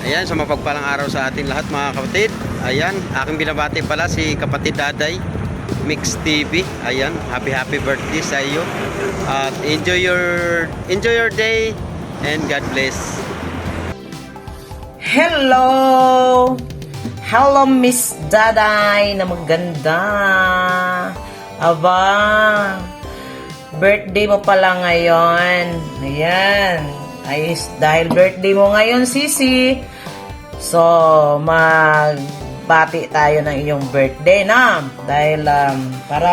Ayan, sa mapagpalang araw sa ating lahat mga kapatid. Ayan, aking binabati pala si kapatid Daday Mix TV. Ayan, happy birthday sa iyo. At enjoy your day and God bless. Hello! Hello, Miss Daday na maganda. Aba, birthday mo pala ngayon. Ayan. Ayos, dahil birthday mo ngayon, Sisi. So, magbati tayo ng iyong birthday na. Dahil para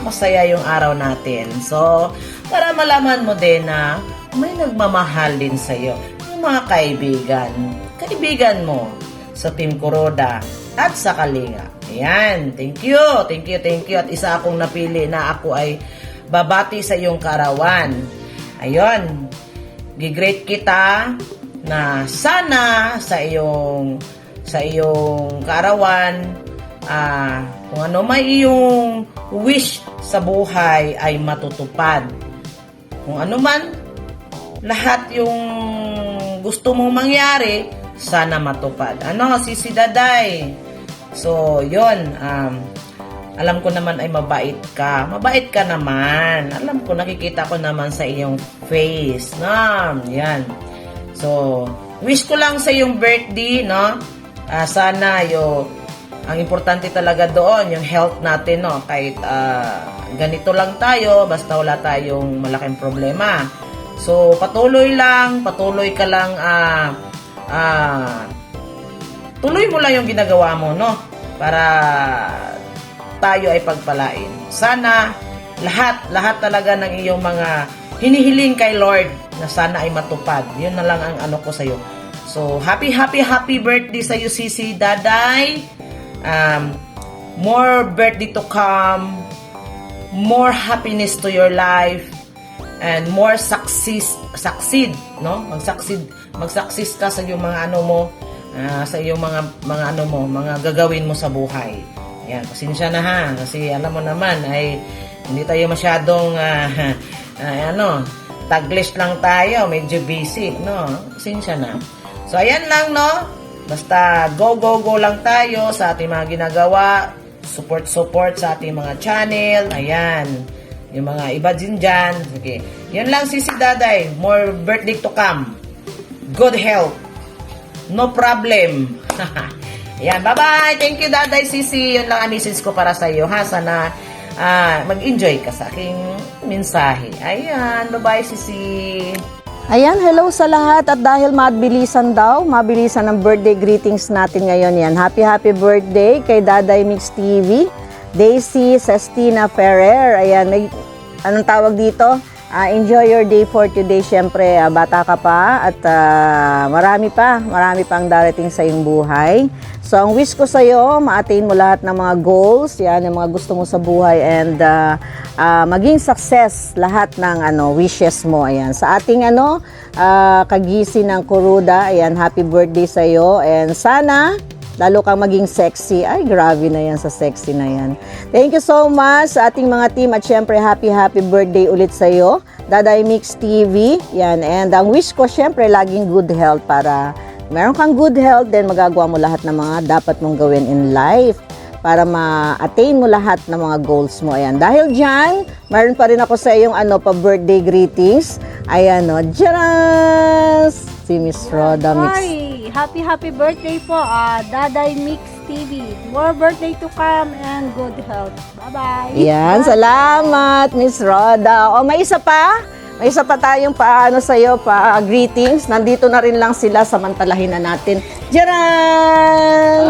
masaya yung araw natin. So, para malaman mo din na may nagmamahal din sa'yo. Yung mga kaibigan mo sa Team Kuroda at sa Kalinga. Ayan, thank you. At isa akong napili na ako ay babati sa iyong karawan. Ayun, gigrate kita na sana sa iyong karawan, kung ano may iyong wish sa buhay ay matutupad. Kung ano man, lahat yung gusto mong mangyari, sana matupad. Ano, Sisi Daday? So, yun, alam ko naman ay mabait ka. Mabait ka naman. Alam ko, nakikita ko naman sa iyong face. No? Yan. So, wish ko lang sa iyong birthday, no? Sana ang importante talaga doon, yung health natin, no? Kahit ganito lang tayo, basta wala tayong malaking problema. So, patuloy ka lang, tuloy mo lang yung ginagawa mo, no? Para tayo ay pagpalain. Sana lahat talaga ng iyong mga hinihiling kay Lord na sana ay matupad. Yun na lang ang ano ko sa iyo. So, happy birthday sa iyo, Sisi Daday. More birthday to come. More happiness to your life. And more succeed, no? Mag-succeed ka sa iyong mga ano mo, sa iyong mga ano mo, mga gagawin mo sa buhay. Yan, pasensya na ha, kasi alam mo naman ay hindi tayo masyadong taglish lang tayo, medyo busy, no? Pasensya na. So ayan lang, no? Basta go lang tayo sa ating mga ginagawa, support sa ating mga channel. Ayan. Yung mga iba din dyan. Sige. Yan lang, Sisi Daday. More birthday to come. Good health. No problem. Yan. Bye-bye. Thank you, Daday, Sisi. Yun lang ang message ko para sa iyo. Ha? Sana mag-enjoy ka sa aking mensahe. Ayan. Bye-bye, Sisi. Ayan, hello sa lahat at dahil mabilisan ng birthday greetings natin ngayon yan. Happy birthday kay Daday Mix TV, Daisy Sestina Ferrer. Ayan, anong tawag dito? Enjoy your day for today. Siyempre, bata ka pa at marami pang darating sa iyong buhay. So, ang wish ko sa iyo, ma-attain mo lahat ng mga goals, yan, yung mga gusto mo sa buhay and maging success lahat ng wishes mo. Ayan, sa ating kagising ng Kuroda, ayan, happy birthday sa iyo and sana lalo kang maging sexy. Ay, grabe na yan sa sexy na yan. Thank you so much sa ating mga team at syempre happy birthday ulit sa iyo, Daday Mix TV. Yan, and ang wish ko syempre laging good health para meron kang good health, then magagawa mo lahat ng mga dapat mong gawin in life para ma-attain mo lahat ng mga goals mo. Ayan, dahil dyan, meron pa rin ako sa iyong pa-birthday greetings. Ayan, Jaras! Si Miss Roda Mix. Hi! Happy birthday po, Daday Mix TV. More birthday to come and good health. Bye-bye! Yan, salamat, Miss Roda. O, may isa pa? May isa pa tayong sa'yo, greetings. Nandito na rin lang sila, samantalahin na natin. Jaran!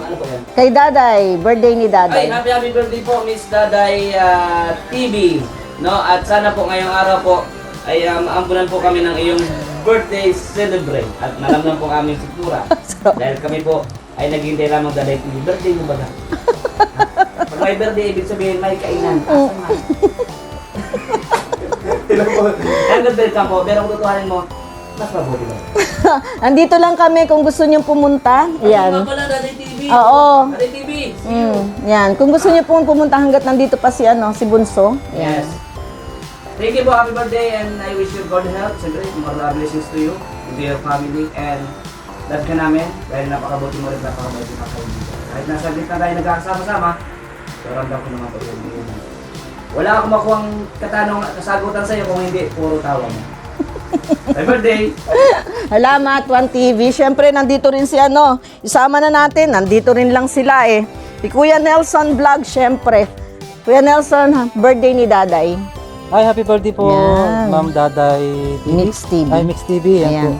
Ano po yan? Kay Daday, birthday ni Daday. Ay, happy birthday po, Miss Daday TV. No? At sana po ngayong araw po ay maampunan po kami ng iyong birthday celebrate. At malamnan po kami sigura. Dahil kami po ay naghihintay lamang Daday TV. Birthday mo ba na? Pag may birthday, ibig sabihin may kainan. Ang ganda ka po, pero kung tutuhanin mo, mas mabuti ba? Andito lang kami kung gusto niyong pumunta. Yan. Ano nga pala, Daday TV? Oo. Daday TV, see you. Yan. Kung gusto niyo pong pumunta hanggat nandito pa si Bunso. Yan. Yes. Thank you po, happy birthday, and I wish you God health. Siyempre, more blessings to you, to your family, and love ka namin, dahil napakabuti mo rin, napakabuti ka kaibigan. Kahit nasa gitna tayo nagkakasama-sama, so ramdam ko naman ito yung wala akong makuhang kasagutan sa'yo kung hindi puro tawa mo. Happy birthday! Salamat, 1TV. Siyempre, nandito rin si isama na natin. Nandito rin lang sila eh. Si Kuya Nelson Vlog, siyempre. Kuya Nelson, birthday ni Daday. Ay, happy birthday po, Yan. Ma'am Daday TV. Mix TV. Ay, Mix TV. Yan Ayan. po.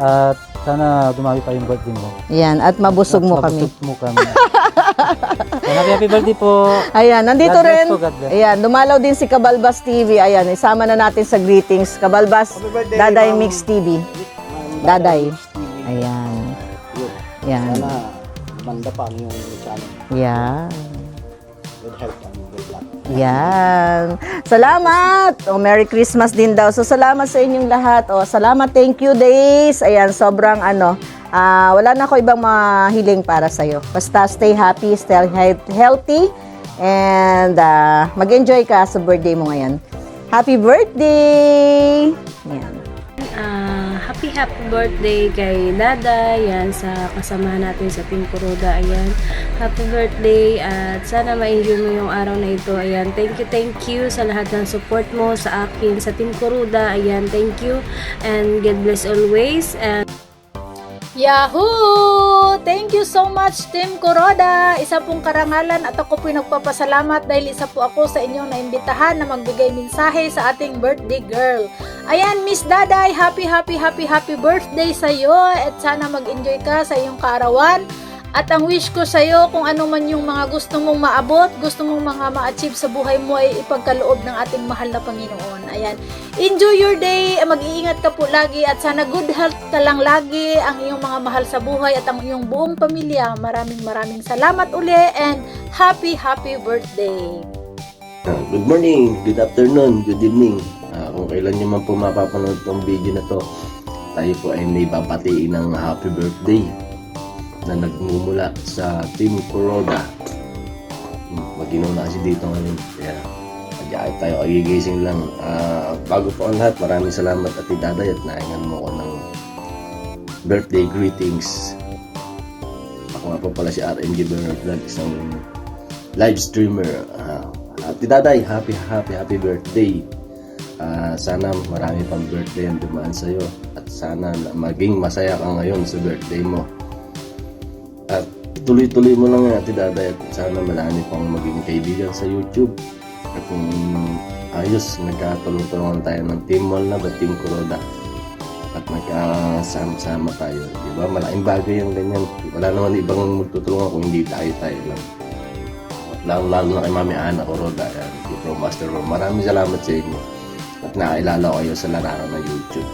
At sana dumami pa yung birthday mo. Yan, at mabusog mo At kami. mabusog mo kami. Happy birthday po. Ayan, nandito God bless rin. po, God bless. Ayan, dumalaw din si Kabalbas TV. Ayan, isama na natin sa greetings. Kabalbas, Daday Mix TV. Daday. Ayan. Ayan. Sana manda pa ang iyong channel. Yan. Good health and good luck. Yan. Salamat! O, Merry Christmas din daw. So, salamat sa inyong lahat. O, salamat. Thank you, Days. Ayan, sobrang wala na ako ibang mahiling para sa'yo. Basta stay happy, stay healthy, and mag-enjoy ka sa birthday mo ngayon. Happy birthday! Yan. Happy birthday kay Dada, yan, sa kasamahan natin sa Team Kuroda, ayan. Happy birthday at sana ma-enjoy mo yung araw na ito, ayan. Thank you sa lahat ng support mo sa akin, sa Team Kuroda, ayan. Thank you and God bless always. And Yahoo! Thank you so much, Team Kuroda. Isa pong karangalan at ako po'y nagpapasalamat dahil isa po ako sa inyong naimbitahan na magbigay mensahe sa ating birthday girl. Ayan, Miss Daday, happy birthday sa iyo at sana mag-enjoy ka sa iyong kaarawan. At ang wish ko sa iyo, kung ano man yung mga gusto mong maabot, gusto mong mga ma-achieve sa buhay mo ay ipagkaloob ng ating mahal na Panginoon. Ayan. Enjoy your day, mag-iingat ka po lagi at sana good health ka lang lagi, ang iyong mga mahal sa buhay at ang iyong buong pamilya. Maraming salamat uli and happy birthday. Good morning, good afternoon, good evening. Kung kailan nyo man po mapapanood tong video na to, tayo po ay may babatiin ng happy birthday na nagmumula sa Team Kuroda. Mag-inom na kasi dito ngayon. Kaya tayo ay gigising lang. Bago po ang lahat, maraming salamat Ate Daday at naingan mo ko ng birthday greetings. Ako nga po pala si RNG Bernard Vlog, isang live streamer. Ate Daday, happy birthday. Sana marami pang birthday ang dumaan sa'yo at sana maging masaya ka ngayon sa birthday mo. At tuloy-tuloy mo lang Ate Daday at sana marami pang maging kaibigan sa YouTube. At kung ayos, nagkatulong-tulungan tayo ng Team Mall na ba, Team Kuroda. At magkasama-sama tayo. Diba? Malaking bagay yung ganyan. Wala naman ibang magtutulungan kung hindi tayo lang. Lalo na kay Mami Ana Kuroda. Pro Master Room. Maraming salamat sa inyo. At nakilala ko kayo sa larangan ng YouTube.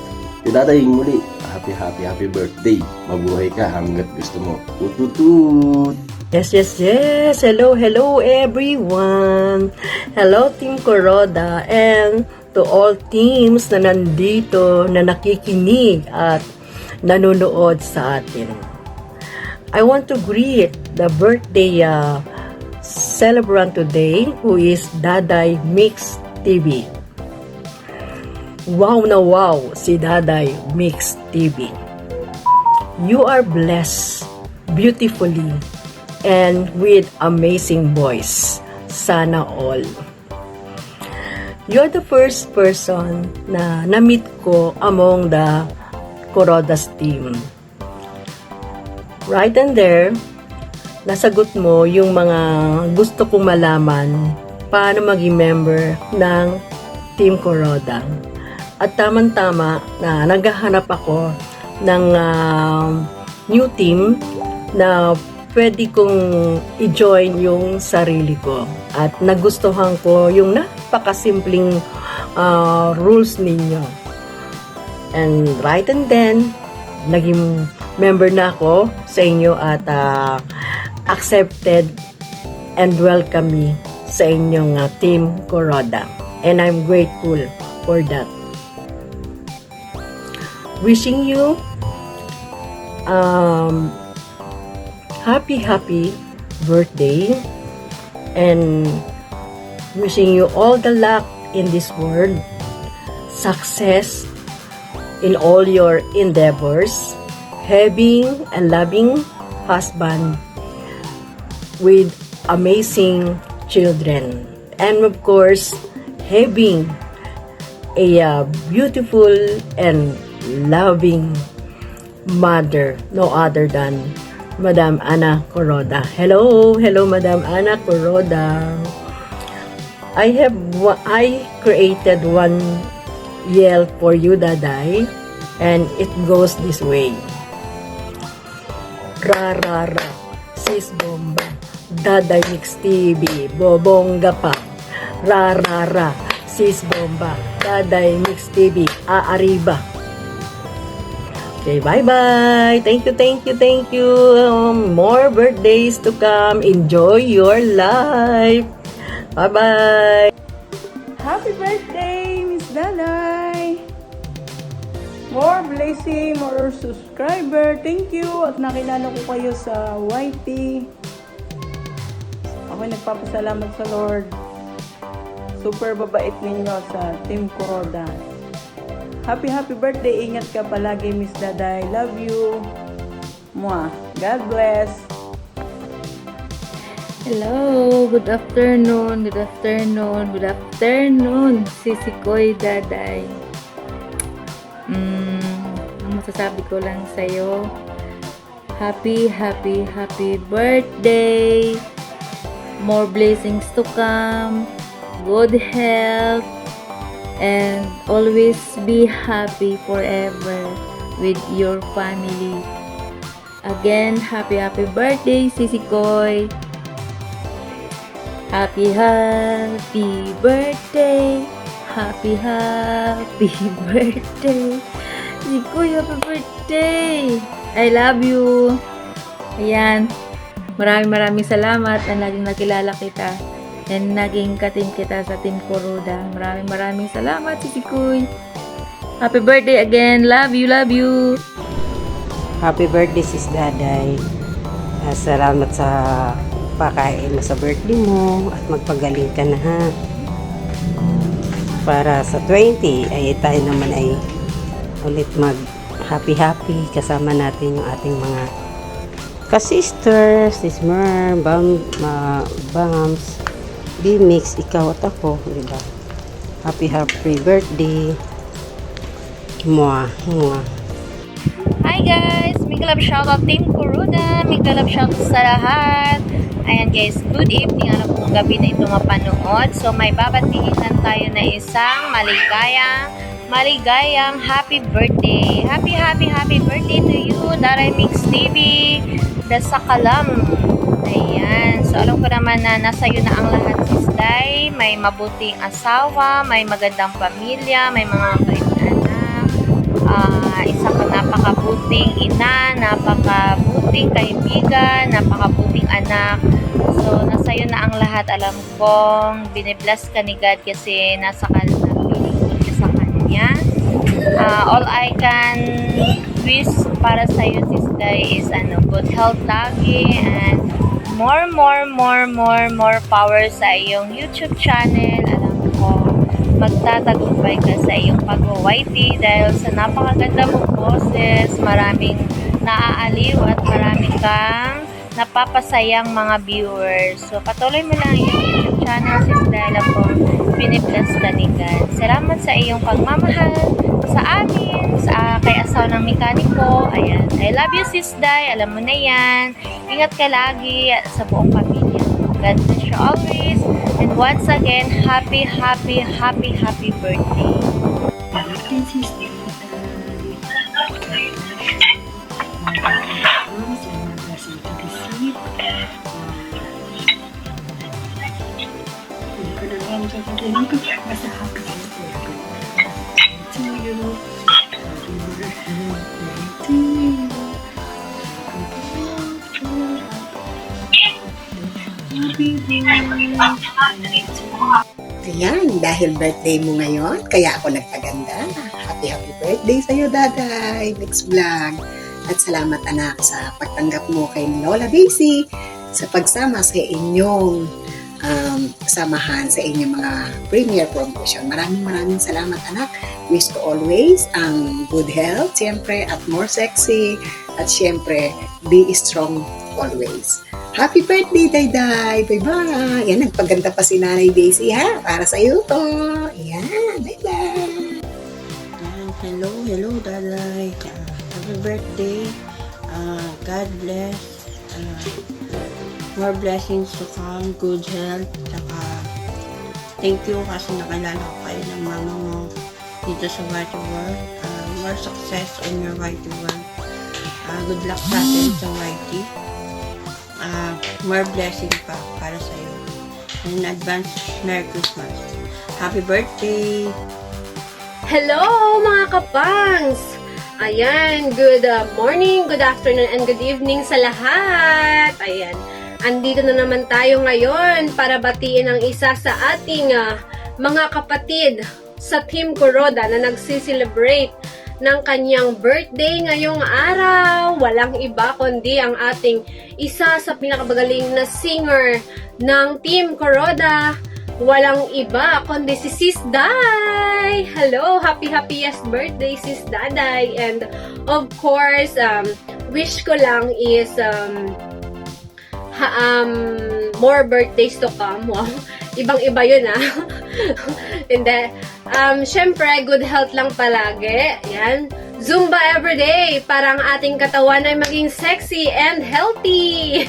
Daday, muli, happy birthday. Mabuhay ka hanggat gusto mo. Tututut! Yes. Hello everyone. Hello Team Kuroda and to all teams na nandito, na nakikinig at nanonood sa atin. I want to greet the birthday celebrant today who is Daday Mix TV. Wow na wow si Daday Mix TV. You are blessed beautifully and with amazing voice. Sana all. You're the first person na na-meet ko among the Kuroda's team. Right and there, nasagot mo yung mga gusto kong malaman paano maging member ng Team Kuroda. At tamang-tama na naghahanap ako ng new team na pwede kong i-join yung sarili ko. At nagustuhan ko yung napakasimpleng rules ninyo. And right and then, naging member na ako sa inyo at accepted and welcome me sa inyong Team Kuroda. And I'm grateful for that. Wishing you happy birthday and wishing you all the luck in this world, success in all your endeavors, having a loving husband with amazing children. And of course, having a beautiful and loving mother, no other than Madam Ana Coroda. Hello, Madam Ana Coroda. I created one yell for you, Daday, and it goes this way. Ra ra ra, sis bomba, Daday Mix TV, bobongga pa. Ra ra ra, sis bomba, Daday Mix TV, aariba. Okay, bye-bye. Thank you. More birthdays to come. Enjoy your life. Bye-bye. Happy birthday, Miss Daday! More blessing, more subscriber. Thank you. At nakilala ko kayo sa YT. Ako'y nagpapasalamat sa Lord. Super babait ninyo sa Team Kuroda. Happy birthday. Ingat ka palagi, Miss Daday. Love you. Mwah. God bless. Hello, good afternoon. Sisi Koy Daday. Ang masasabi ko lang sa'yo, happy birthday. More blessings to come. Good health. And always be happy forever with your family. Again, happy birthday, Sisi Koy. Happy birthday. Happy birthday. Sisi Koy, happy birthday. I love you. Ayan. Maraming salamat na naging nakilala kita. And naging katim kita sa Team Kuroda. Maraming salamat, Sisi Koy. Happy birthday again. Love you. Happy birthday, Sis Daday. Salamat sa pakain mo sa birthday mo at magpagaling ka na, ha. Para sa 20 ay tayo naman ay ulit mag happy kasama natin yung ating mga ka-sisters, Sis Mer, Bams, B-Mix, ikaw at ako, diba? Happy birthday. Mwah. Hi guys! Mega love shoutout Team Kuroda. Mega love shoutout sa lahat. Ayan guys, good evening. Ano pong gabi na ito mapanood. So may babatiin lang tayo na isang maligayang happy birthday. Happy birthday to you, Daday Mix TV, Dasakalam. Ayan. So alam ko naman na nasa iyo na ang lahat, Sis Day. May mabuting asawa, may magandang pamilya, may mga bait na anak. Isa kang napakabuting ina, napakabuting kaibigan, napakabuting anak. So, nasa iyo na ang lahat. Alam kong binibless ka ni God kasi nasa piling ka sa Kanya. All I can wish para sa iyo, Sis Day, is good health lagi and more power sa iyong YouTube channel. Alam ko, magtatagumpay ka sa iyong pag-YT dahil sa napakaganda mong boses, maraming naaaliw at maraming kang napapasayang mga viewers. So, patuloy mo lang yung YouTube channel, Sis Day. Alam ko, binibless ka ni God. Salamat sa iyong pagmamahal sa amin, kay asawa ng mekaniko. Ayan. I love you, Sis Day. Alam mo na yan. Ingat ka lagi sa buong pamilya. God bless you always. And once again, happy birthday. Ayan, dahil birthday mo ngayon, kaya ako nagpaganda. Happy birthday sa'yo, Daday. Next vlog. At salamat, anak, sa pagtanggap mo kay Lola Daisy sa pagsama sa inyong samahan sa inyong mga premiere promotion. Maraming salamat, anak. Wish ko always ang good health, siyempre, at more sexy. At siyempre, be strong always. Happy birthday, Dayday! Bye-bye! Yan, nagpaganda pa si Nanay Daisy, ha? Para sa iyo to. Yan, bye-bye! Hello, Daday. Happy birthday. God bless. More blessings to come. Good health. Saka, thank you kasi nakilala ko kayo ng mama mo dito sa Whitey World. More success on your Whitey World. Good luck sa atin sa Whitey. More blessing pa para sa iyo. In advance, Merry Christmas. Happy birthday! Hello mga kapangs! Ayan, good morning, good afternoon, and good evening sa lahat. Ayan, andito na naman tayo ngayon para batiin ang isa sa ating mga kapatid sa Team Kuroda na nagsiselebrate ng kanyang birthday ngayong araw. Walang iba kundi ang ating isa sa pinakabagaling na singer ng Team Kuroda. Walang iba kundi si Sis Day. Hello, happiest birthday Sis Daday. And of course, wish ko lang is more birthdays to come. Wow, ibang-iba yun Hindi. Syempre, good health lang palagi. Yan. Zumba everyday para ang ating katawan ay maging sexy and healthy.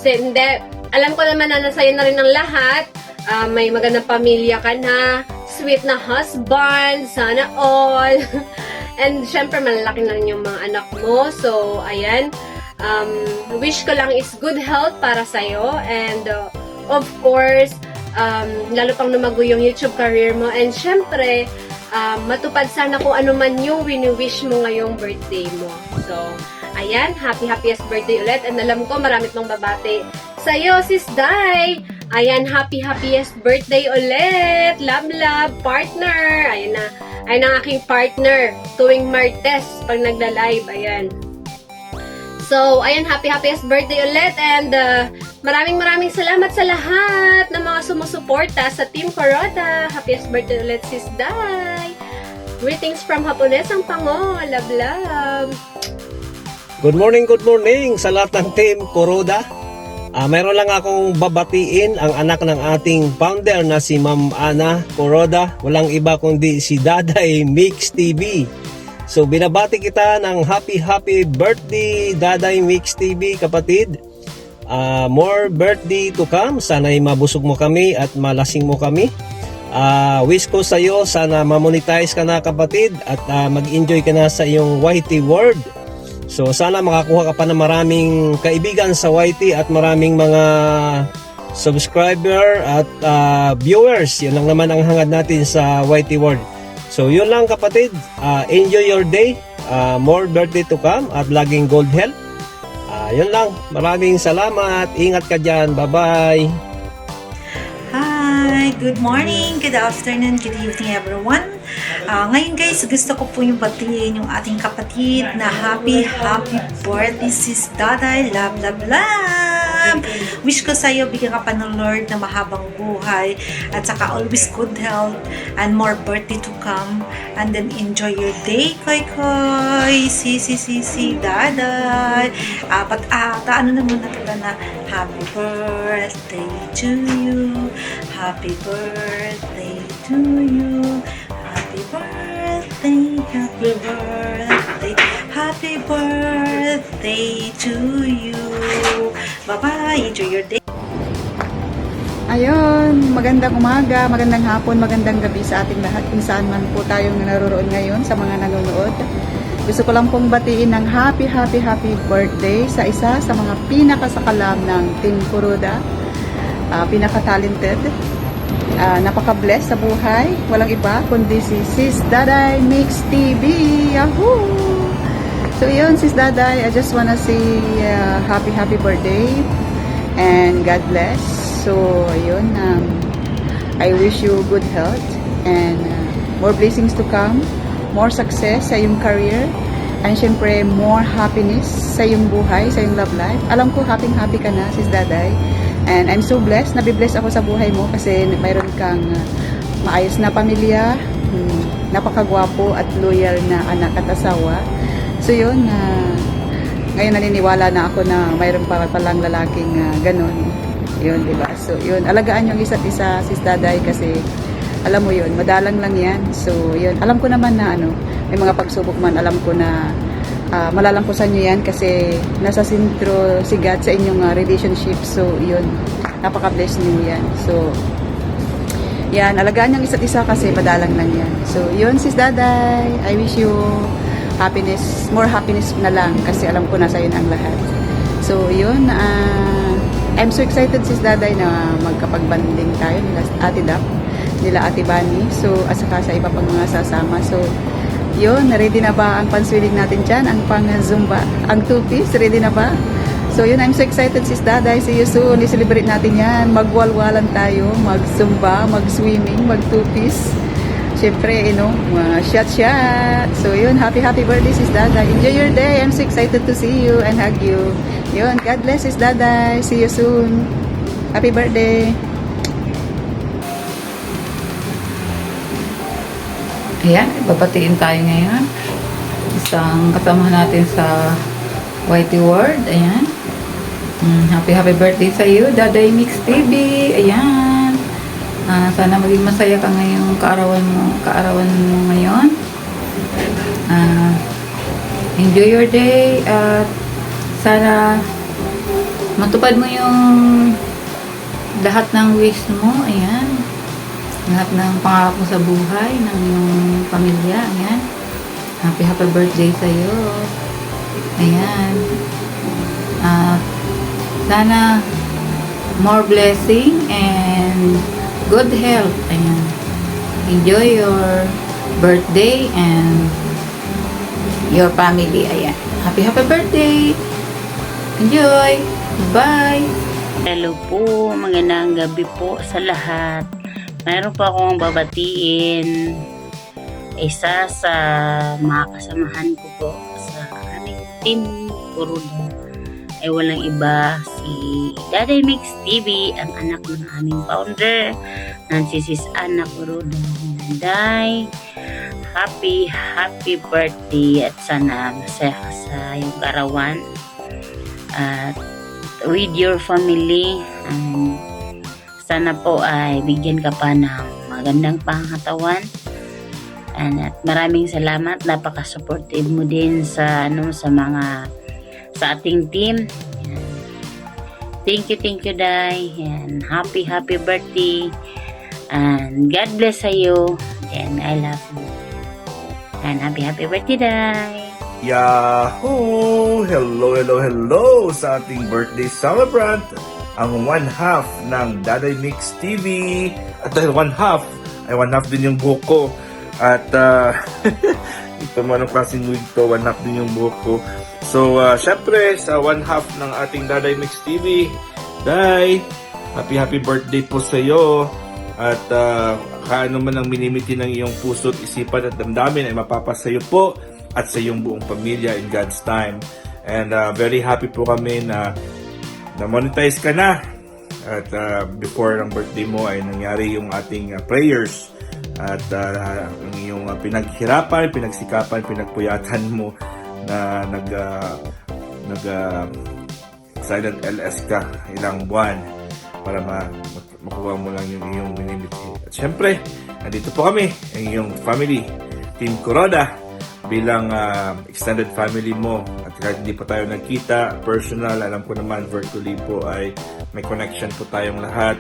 Hindi. Alam ko naman na nasa'yo na rin ang lahat. May magandang pamilya ka na, sweet na husband, sana all. And syempre, malalaki na rin yung mga anak mo. So, ayan. Wish ko lang is good health para sa'yo. And, of course, lalo pang lumago yung YouTube career mo. And syempre, matupad sana kung ano man yung wini-wish mo ngayong birthday mo. So, ayan, happiest birthday ulit. And alam ko, marami pang babati sa'yo, Sis Day. Ayan, happiest birthday ulit. Love, partner. Ayan na. Ayan ang aking partner tuwing Martes pag nagla-live. Ayan. So, ayan, happiest birthday ulit. And maraming salamat sa lahat ng mga sumusuporta sa Team Kuroda. Happiest birthday ulit, Sis Day. Greetings from Haponesang Pango. Love. Good morning sa lahat ng Team Kuroda. Mayroon lang akong babatiin ang anak ng ating founder na si Ma'am Ana Kuroda. Walang iba kundi si Daday Mix TV. So binabati kita ng happy birthday Daday Mix TV, kapatid. More birthday to come. Sana'y mabusog mo kami at malasing mo kami. Wish ko sa iyo, sana ma-monetize ka na, kapatid, at mag-enjoy ka na sa iyong YT World. So sana makakuha ka pa ng maraming kaibigan sa YT at maraming mga subscriber at viewers. Yun lang naman ang hangad natin sa YT World. So yun lang, kapatid. Enjoy your day. More birthday to come at laging gold health. Yun lang. Maraming salamat. Ingat ka dyan. Bye-bye. Hi! Good morning, good afternoon, good evening everyone. Ngayon guys, gusto ko po yung batiin yung ating kapatid na happy birthday, Sis Daday. Love. Wish ko sa'yo, bigyan ka pa ng Lord na mahabang buhay at saka always good health and more birthday to come. And then enjoy your day, koy. Si Daday. Ano na muna kita na happy birthday to you. Happy birthday to you. Happy birthday, happy birthday to you. Bye-bye, enjoy your day. Ayun, magandang umaga, magandang hapon, magandang gabi sa ating lahat kung saan man po tayong naroon ngayon sa mga nanonood. Gusto ko lang pong batiin ng happy birthday sa isa sa mga pinakasakalam ng Team Kuroda. Pinaka-talented, napaka-blessed sa buhay. Walang iba kundi si Sis Daday Mix TV. Yahoo! So yun, Sis Daday, I just wanna say happy birthday and God bless. So ayun, I wish you good health and more blessings to come, more success sa iyong career, and syempre more happiness sa iyong buhay, sa iyong love life. Alam ko happy ka na, Sis Daday. And I'm so blessed, nabibless ako sa buhay mo kasi mayroon kang maayos na pamilya, napakagwapo at loyal na anak at asawa. So yun, ngayon naniniwala na ako na mayroon pa palang lalaking ganon. Yun, di ba? So yun, alagaan yung isa't isa, sis Daday, kasi alam mo yun, madalang lang yan. So yun, alam ko naman na may mga pagsubok man, alam ko na malalampusan nyo yan kasi nasa sentro si God sa inyong relationship. So yun, napaka-bless nyo yan. So yan, alagaan yung isa't isa kasi madalang lang yan. So yun, sis Daday, I wish you happiness, more happiness na lang kasi alam ko nasa yun ang lahat. So yun, I'm so excited, sis Daday, na magkapag-banding tayo nila Ate Dap, nila Ate Bani, so at saka sa iba pang mga sasama. So yun, ready na ba ang panswiling natin dyan? Ang pang-zumba, ang 2-piece, ready na ba? So yun, I'm so excited, sis Daday. See you soon. I-celebrate natin yan. Magwalwalan tayo, mag-zumba, mag-swimming, mag-2-piece. Siyempre, shot-shot. So yun, happy birthday, sis Daday. Enjoy your day. I'm so excited to see you and hug you. Yun, God bless, sis Daday. See you soon. Happy birthday. Ayan, babatiin tayo ngayon. Isang kasama natin sa Whitey World. Ayan. Happy birthday sa iyo, Daday Mix TV. Ayan. Sana maging masaya ka ngayong kaarawan mo ngayon. Enjoy your day at sana matupad mo yung lahat ng wish mo. Ayan. Lahat ng pangarap mo sa buhay ng iyong pamilya. Ayan. Happy birthday sa iyo. Ayan. Sana more blessing and good health. Ayan. Enjoy your birthday and your family. Ayan. Happy birthday. Enjoy. Bye. Hello po. Magandang gabi po sa lahat. Mayroon po akong babatiin. Isa sa mga kasamahan ko po sa aming Team Kuroda ay walang iba si Daday Mix TV, ang anak ng aming founder, ng Sis Ana Kuroda. Daday, happy birthday at sana masaya ka sa iyong karawan at with your family. Sana po ay bigyan ka pa ng magandang pangkatawan. At maraming salamat, napaka-supportive mo din sa sa ating team. Thank you Day. And happy birthday. And God bless sa iyo. And I love you. And happy birthday, Day. Yahoo! Hello sa ating birthday celebrant, ang one half ng Daday Mix TV. At dahil one half din yung buhok ko. At ito man ang klaseng wig to, one half din yung buhok ko. So, syempre, sa one half ng ating Daday Mix TV, Day, happy birthday po sa iyo. At kaano man ang minimiti ng iyong puso't isipan at damdamin ay mapapasayo po at sa iyong buong pamilya in God's time. And very happy po kami na monetize ka na. At before ng birthday mo ay nangyari yung ating prayers at ang iyong pinaghirapan, pinagsikapan, pinagpuyatan mo na nag silent LS ka ilang buwan para makuha mo lang yung iyong minimiti. At syempre, nandito po kami, ang iyong family, Team Kuroda, bilang extended family mo. At kahit hindi pa tayo nagkita, personal, alam ko naman virtually po ay may connection po tayong lahat.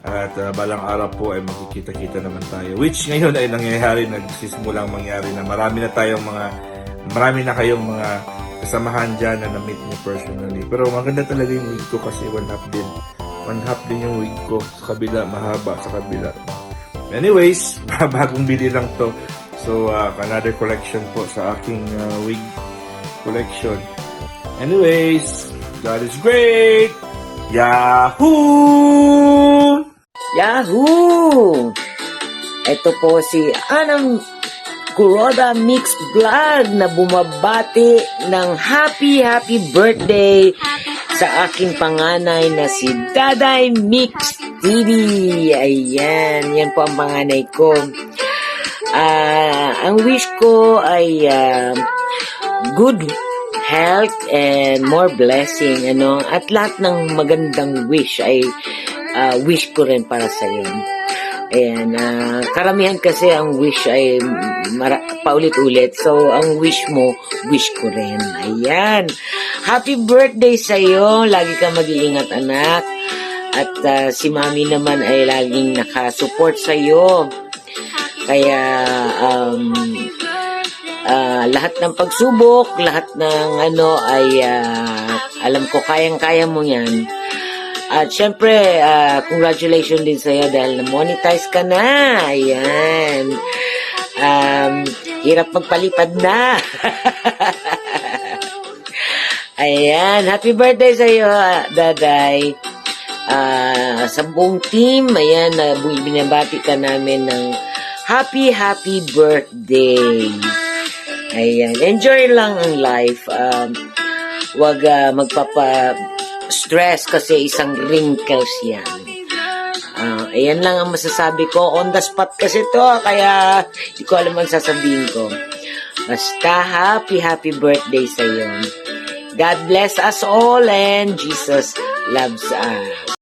At balang araw po ay magkikita-kita naman tayo. Which ngayon ay nangyayari, nagsisimulang mangyari na marami na kayong mga kasamahan dyan na na-meet mo personally. Pero maganda talaga yung wig ko kasi one half din yung wig ko. Sa kabila, mahaba sa kabila. Anyways, bagong bili lang to. So, another collection po sa aking wig collection. Anyways, God is great! Yahoo! Yahoo! Ito po si Anang Kuroda Mix Vlog na bumabati ng happy birthday sa aking panganay na si Daday Mix TV. Ayan, yan po ang panganay ko. Ang wish ko ay good health and more blessing, at lahat ng magandang wish ay wish ko rin para sa iyo. Ayan, karamihan kasi ang wish ay paulit-ulit. So, ang wish mo, wish ko rin. Ayan. Happy birthday sa'yo. Lagi ka mag-iingat, anak. At si mami naman ay laging nakasupport sa'yo. Kaya, lahat ng pagsubok, lahat ng ay alam ko kayang-kaya mo yan. At syempre, congratulations din sa'yo dahil na-monetize ka na. Ayan. Hirap magpalipad na. Ayan. Happy birthday sa'yo, Daday. Sa buong team, ayan, binabati ka namin ng happy birthday. Ayan. Enjoy lang ang life. Wag magpapa-stress kasi isang wrinkles yan. Ayan lang ang masasabi ko. On the spot kasi to, kaya hindi ko alam ang sasabihin ko. Basta happy birthday sa iyo. God bless us all and Jesus loves us.